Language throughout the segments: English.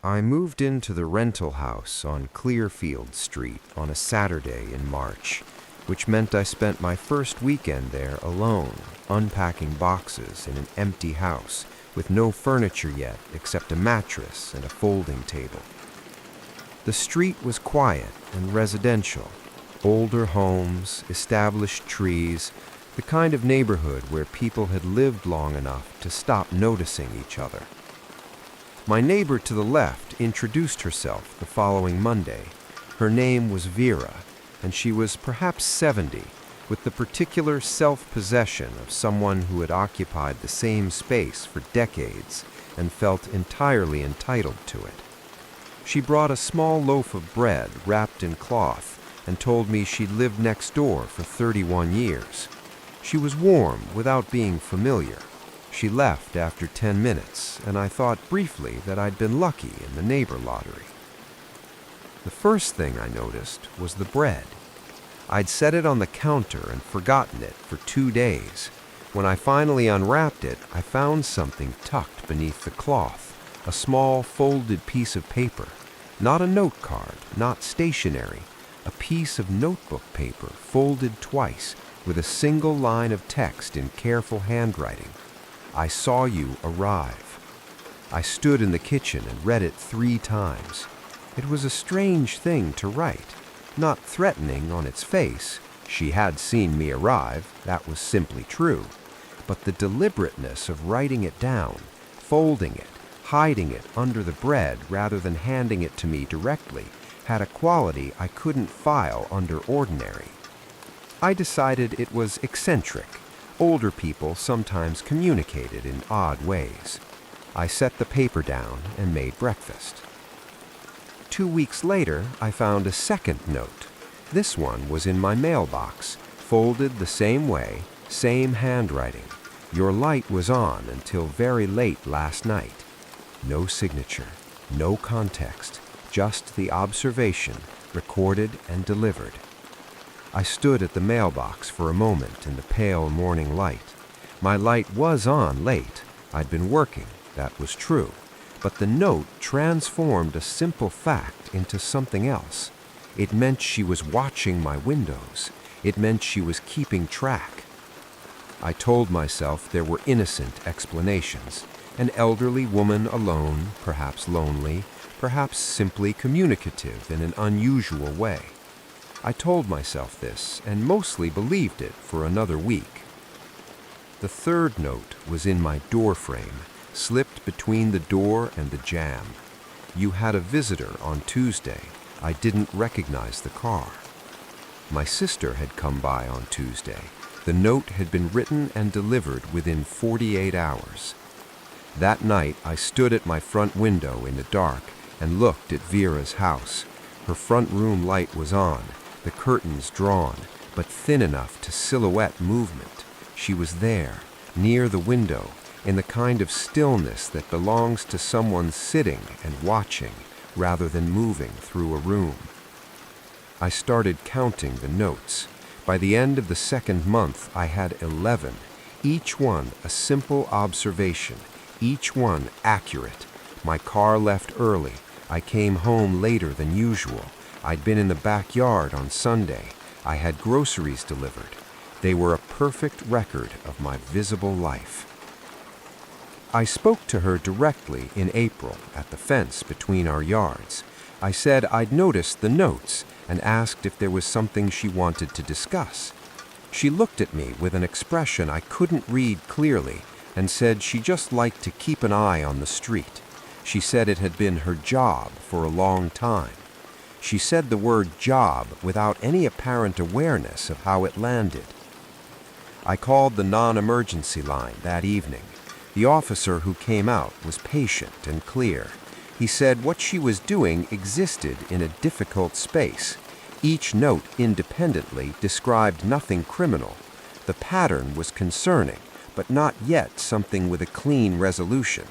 I moved into the rental house on Clearfield Street on a Saturday in March, which meant I spent my first weekend there alone, unpacking boxes in an empty house with no furniture yet except a mattress and a folding table. The street was quiet and residential. Older homes, established trees, the kind of neighborhood where people had lived long enough to stop noticing each other. My neighbor to the left introduced herself the following Monday. Her name was Vera, and she was perhaps 70, with the particular self-possession of someone who had occupied the same space for decades and felt entirely entitled to it. She brought a small loaf of bread wrapped in cloth and told me she'd lived next door for 31 years. She was warm without being familiar. She left after 10 minutes, and I thought briefly that I'd been lucky in the neighbor lottery. The first thing I noticed was the bread. I'd set it on the counter and forgotten it for 2 days. When I finally unwrapped it, I found something tucked beneath the cloth, a small folded piece of paper. Not a note card, not stationery, a piece of notebook paper folded twice with a single line of text in careful handwriting. I saw you arrive. I stood in the kitchen and read it 3 times. It was a strange thing to write, not threatening on its face. She had seen me arrive, that was simply true. But the deliberateness of writing it down, folding it, hiding it under the bread rather than handing it to me directly, had a quality I couldn't file under ordinary. I decided it was eccentric. Older people sometimes communicated in odd ways. I set the paper down and made breakfast. 2 weeks later, I found a second note. This one was in my mailbox, folded the same way, same handwriting. Your light was on until very late last night. No signature, no context, just the observation, recorded and delivered. I stood at the mailbox for a moment in the pale morning light. My light was on late. I'd been working, that was true. But the note transformed a simple fact into something else. It meant she was watching my windows. It meant she was keeping track. I told myself there were innocent explanations. An elderly woman alone, perhaps lonely, perhaps simply communicative in an unusual way. I told myself this and mostly believed it for another week. The third note was in my door frame, slipped between the door and the jamb. You had a visitor on Tuesday. I didn't recognize the car. My sister had come by on Tuesday. The note had been written and delivered within 48 hours. That night, I stood at my front window in the dark and looked at Vera's house. Her front room light was on, the curtains drawn, but thin enough to silhouette movement. She was there, near the window, in the kind of stillness that belongs to someone sitting and watching rather than moving through a room. I started counting the notes. By the end of the second month, I had 11, each one a simple observation, each one accurate. My car left early. I came home later than usual. I'd been in the backyard on Sunday. I had groceries delivered. They were a perfect record of my visible life. I spoke to her directly in April at the fence between our yards. I said I'd noticed the notes and asked if there was something she wanted to discuss. She looked at me with an expression I couldn't read clearly and said she just liked to keep an eye on the street. She said it had been her job for a long time. She said the word job without any apparent awareness of how it landed. I called the non-emergency line that evening. The officer who came out was patient and clear. He said what she was doing existed in a difficult space. Each note independently described nothing criminal. The pattern was concerning, but not yet something with a clean resolution.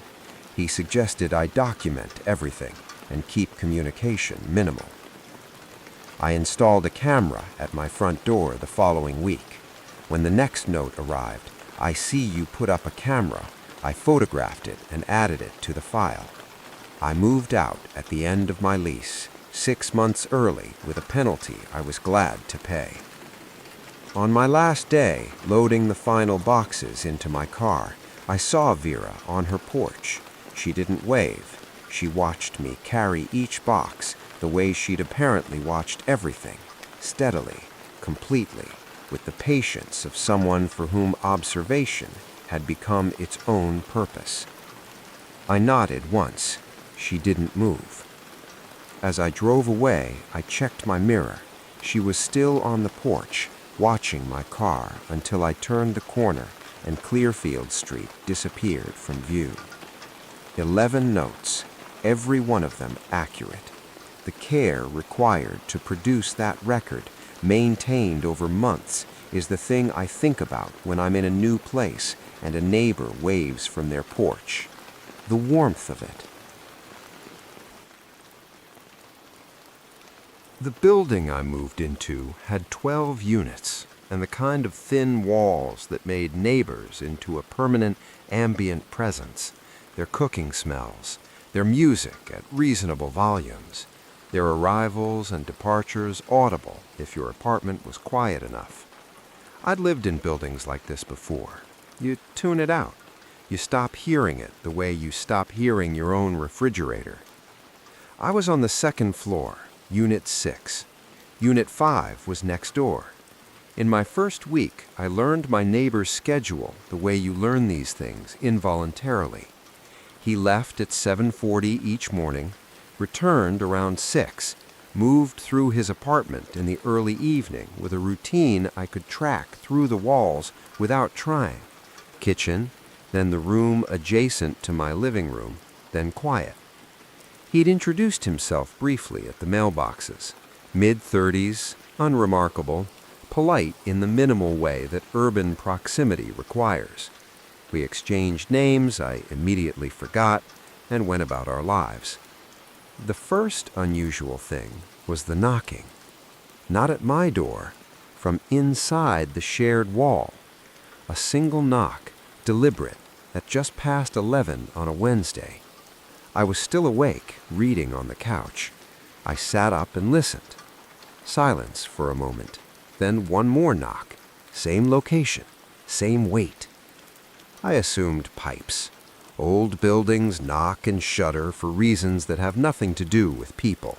He suggested I document everything and keep communication minimal. I installed a camera at my front door the following week. When the next note arrived, I see you put up a camera. I photographed it and added it to the file. I moved out at the end of my lease, 6 months early, with a penalty I was glad to pay. On my last day, loading the final boxes into my car, I saw Vera on her porch. She didn't wave. She watched me carry each box the way she'd apparently watched everything, steadily, completely, with the patience of someone for whom observation had become its own purpose. I nodded once. She didn't move. As I drove away, I checked my mirror. She was still on the porch, watching my car until I turned the corner and Clearfield Street disappeared from view. 11 notes, every one of them accurate. The care required to produce that record, maintained over months, is the thing I think about when I'm in a new place and a neighbor waves from their porch. The warmth of it. The building I moved into had 12 units, and the kind of thin walls that made neighbors into a permanent ambient presence, their cooking smells, their music at reasonable volumes, their arrivals and departures audible if your apartment was quiet enough. I'd lived in buildings like this before. You tune it out. You stop hearing it the way you stop hearing your own refrigerator. I was on the second floor, Unit 6. Unit 5 was next door. In my first week, I learned my neighbor's schedule the way you learn these things involuntarily. He left at 7:40 each morning, returned around 6, moved through his apartment in the early evening with a routine I could track through the walls without trying. Kitchen, then the room adjacent to my living room, then quiet. He'd introduced himself briefly at the mailboxes. Mid-30s, unremarkable, polite in the minimal way that urban proximity requires. We exchanged names I immediately forgot and went about our lives. The first unusual thing was the knocking. Not at my door, from inside the shared wall. A single knock, deliberate, at just past 11 on a Wednesday. I was still awake, reading on the couch. I sat up and listened. Silence for a moment. Then one more knock. Same location, same weight. I assumed pipes. Old buildings knock and shudder for reasons that have nothing to do with people,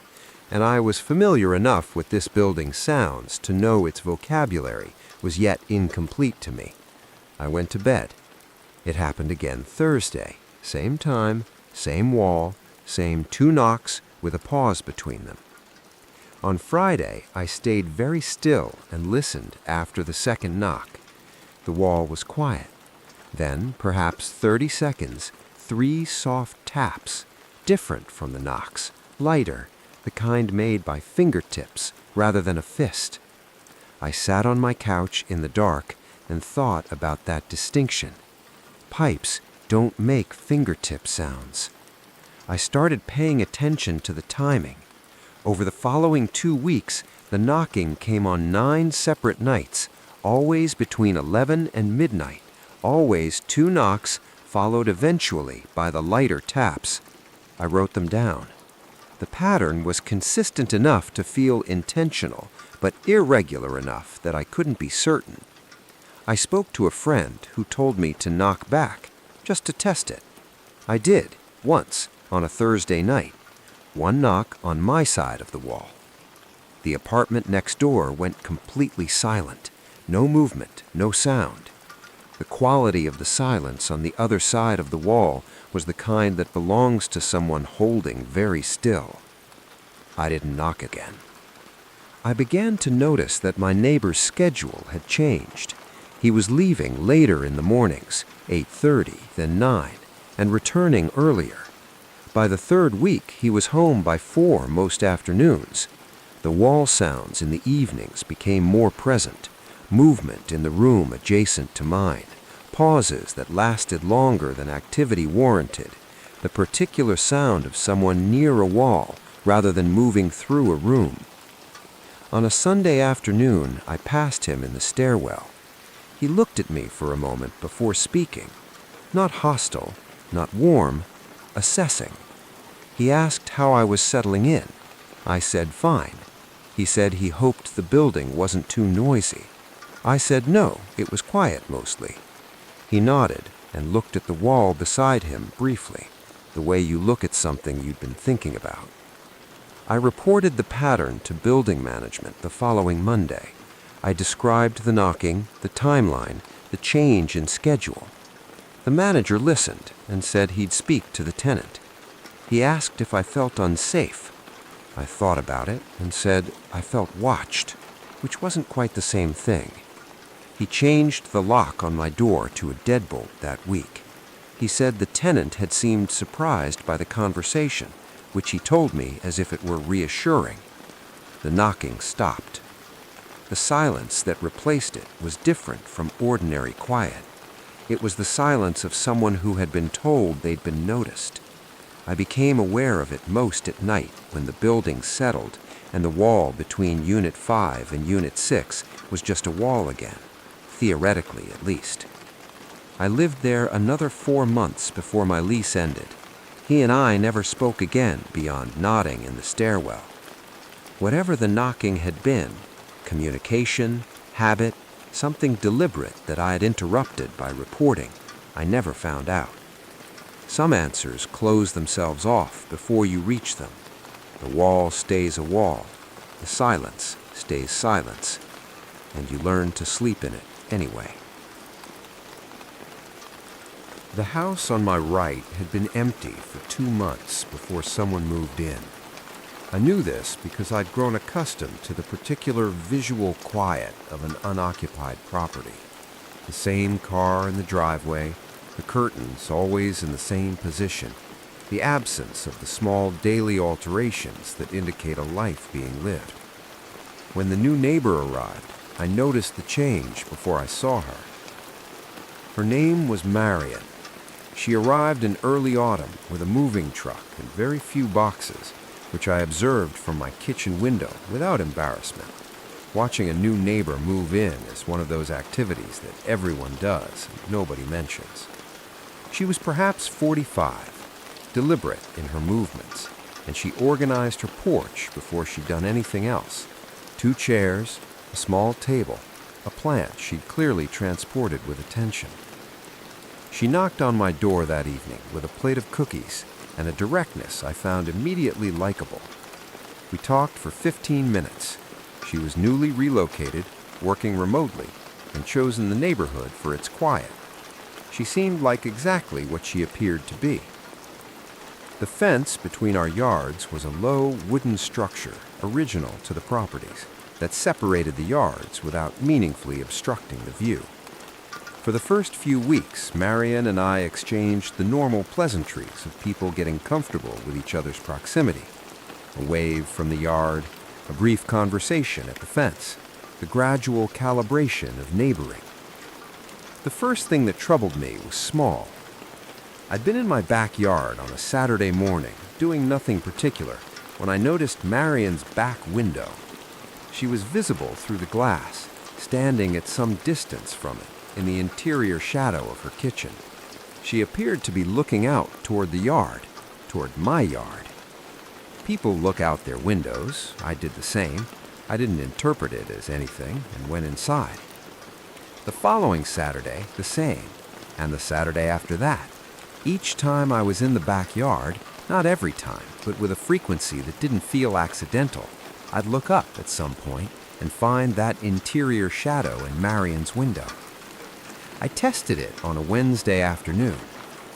and I was familiar enough with this building's sounds to know its vocabulary was yet incomplete to me. I went to bed. It happened again Thursday. Same time, same wall, same 2 knocks with a pause between them. On Friday, I stayed very still and listened after the second knock. The wall was quiet. Then, perhaps 30 seconds, 3 soft taps, different from the knocks, lighter, the kind made by fingertips rather than a fist. I sat on my couch in the dark and thought about that distinction. Pipes don't make fingertip sounds. I started paying attention to the timing. Over the following 2 weeks, the knocking came on 9 separate nights, always between 11 and midnight, always 2 knocks, followed eventually by the lighter taps. I wrote them down. The pattern was consistent enough to feel intentional, but irregular enough that I couldn't be certain. I spoke to a friend who told me to knock back, just to test it. I did, once, on a Thursday night. 1 knock on my side of the wall. The apartment next door went completely silent. No movement, no sound. The quality of the silence on the other side of the wall was the kind that belongs to someone holding very still. I didn't knock again. I began to notice that my neighbor's schedule had changed. He was leaving later in the mornings, 8:30, then 9, and returning earlier. By the 3rd week, he was home by 4 most afternoons. The wall sounds in the evenings became more present, movement in the room adjacent to mine, pauses that lasted longer than activity warranted, the particular sound of someone near a wall rather than moving through a room. On a Sunday afternoon, I passed him in the stairwell. He looked at me for a moment before speaking. Not hostile, not warm, assessing. He asked how I was settling in. I said fine. He said he hoped the building wasn't too noisy. I said no, it was quiet mostly. He nodded and looked at the wall beside him briefly, the way you look at something you'd been thinking about. I reported the pattern to building management the following Monday. I described the knocking, the timeline, the change in schedule. The manager listened and said he'd speak to the tenant. He asked if I felt unsafe. I thought about it and said I felt watched, which wasn't quite the same thing. He changed the lock on my door to a deadbolt that week. He said the tenant had seemed surprised by the conversation, which he told me as if it were reassuring. The knocking stopped. The silence that replaced it was different from ordinary quiet. It was the silence of someone who had been told they'd been noticed. I became aware of it most at night when the building settled and the wall between Unit 5 and Unit 6 was just a wall again, theoretically at least. I lived there another 4 months before my lease ended. He and I never spoke again beyond nodding in the stairwell. Whatever the knocking had been, communication, habit, something deliberate that I had interrupted by reporting, I never found out. Some answers close themselves off before you reach them. The wall stays a wall, the silence stays silence, and you learn to sleep in it anyway. The house on my right had been empty for 2 months before someone moved in. I knew this because I'd grown accustomed to the particular visual quiet of an unoccupied property. The same car in the driveway, the curtains always in the same position, the absence of the small daily alterations that indicate a life being lived. When the new neighbor arrived, I noticed the change before I saw her. Her name was Marion. She arrived in early autumn with a moving truck and very few boxes, which I observed from my kitchen window without embarrassment. Watching a new neighbor move in is one of those activities that everyone does and nobody mentions. She was perhaps 45, deliberate in her movements, and she organized her porch before she'd done anything else. 2 chairs, a small table, a plant she'd clearly transported with attention. She knocked on my door that evening with a plate of cookies and a directness I found immediately likable. We talked for 15 minutes. She was newly relocated, working remotely, and chosen the neighborhood for its quiet. She seemed like exactly what she appeared to be. The fence between our yards was a low wooden structure, original to the properties, that separated the yards without meaningfully obstructing the view. For the first few weeks, Marion and I exchanged the normal pleasantries of people getting comfortable with each other's proximity. A wave from the yard, a brief conversation at the fence, the gradual calibration of neighboring. The first thing that troubled me was small. I'd been in my backyard on a Saturday morning, doing nothing particular, when I noticed Marion's back window. She was visible through the glass, standing at some distance from it, in the interior shadow of her kitchen. She appeared to be looking out toward the yard, toward my yard. People look out their windows. I did the same. I didn't interpret it as anything and went inside. The following Saturday, the same, and the Saturday after that. Each time I was in the backyard, not every time, but with a frequency that didn't feel accidental, I'd look up at some point and find that interior shadow in Marion's window. I tested it on a Wednesday afternoon.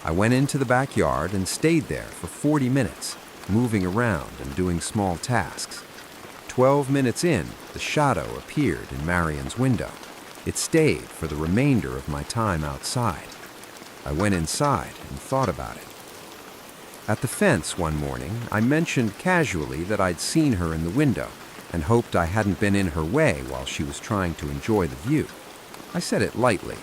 I went into the backyard and stayed there for 40 minutes, moving around and doing small tasks. 12 minutes in, the shadow appeared in Marion's window. It stayed for the remainder of my time outside. I went inside and thought about it. At the fence one morning, I mentioned casually that I'd seen her in the window and hoped I hadn't been in her way while she was trying to enjoy the view. I said it lightly.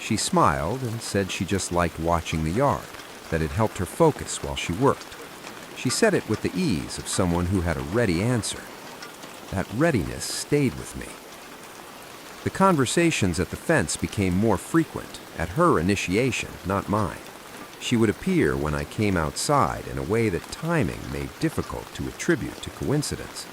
She smiled and said she just liked watching the yard, that it helped her focus while she worked. She said it with the ease of someone who had a ready answer. That readiness stayed with me. The conversations at the fence became more frequent, at her initiation, not mine. She would appear when I came outside in a way that timing made difficult to attribute to coincidence.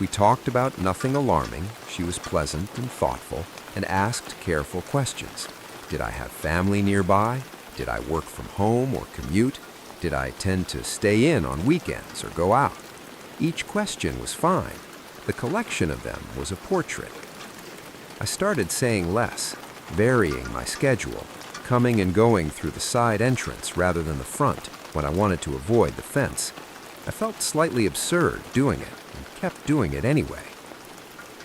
We talked about nothing alarming. She was pleasant and thoughtful and asked careful questions. Did I have family nearby? Did I work from home or commute? Did I tend to stay in on weekends or go out? Each question was fine. The collection of them was a portrait. I started saying less, varying my schedule, coming and going through the side entrance rather than the front when I wanted to avoid the fence. I felt slightly absurd doing it and kept doing it anyway.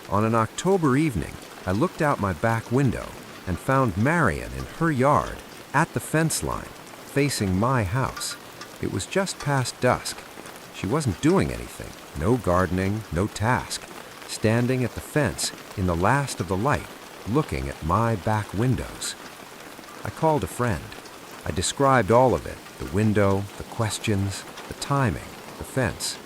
On an October evening, I looked out my back window and found Marion in her yard at the fence line, facing my house. It was just past dusk. She wasn't doing anything, no gardening, no task, standing at the fence in the last of the light, looking at my back windows. I called a friend. I described all of it, the window, the questions, the timing, the fence.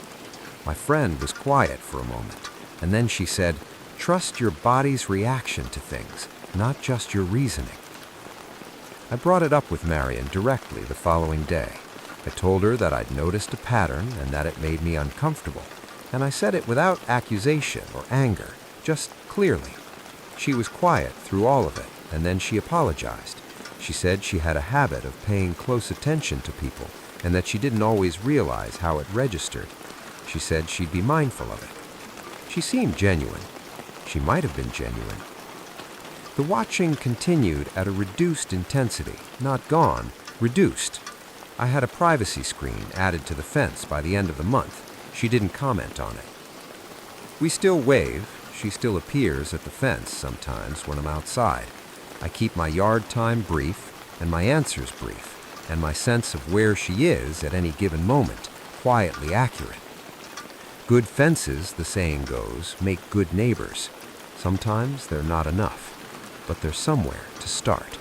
My friend was quiet for a moment, and then she said, "Trust your body's reaction to things, not just your reasoning." I brought it up with Marion directly the following day. I told her that I'd noticed a pattern and that it made me uncomfortable, and I said it without accusation or anger, just clearly. She was quiet through all of it, and then she apologized. She said she had a habit of paying close attention to people and that she didn't always realize how it registered. She said she'd be mindful of it. She seemed genuine. She might have been genuine. The watching continued at a reduced intensity, not gone, reduced. I had a privacy screen added to the fence by the end of the month. She didn't comment on it. We still wave. She still appears at the fence sometimes when I'm outside. I keep my yard time brief and my answers brief, and my sense of where she is at any given moment quietly accurate. Good fences, the saying goes, make good neighbors. Sometimes they're not enough, but they're somewhere to start.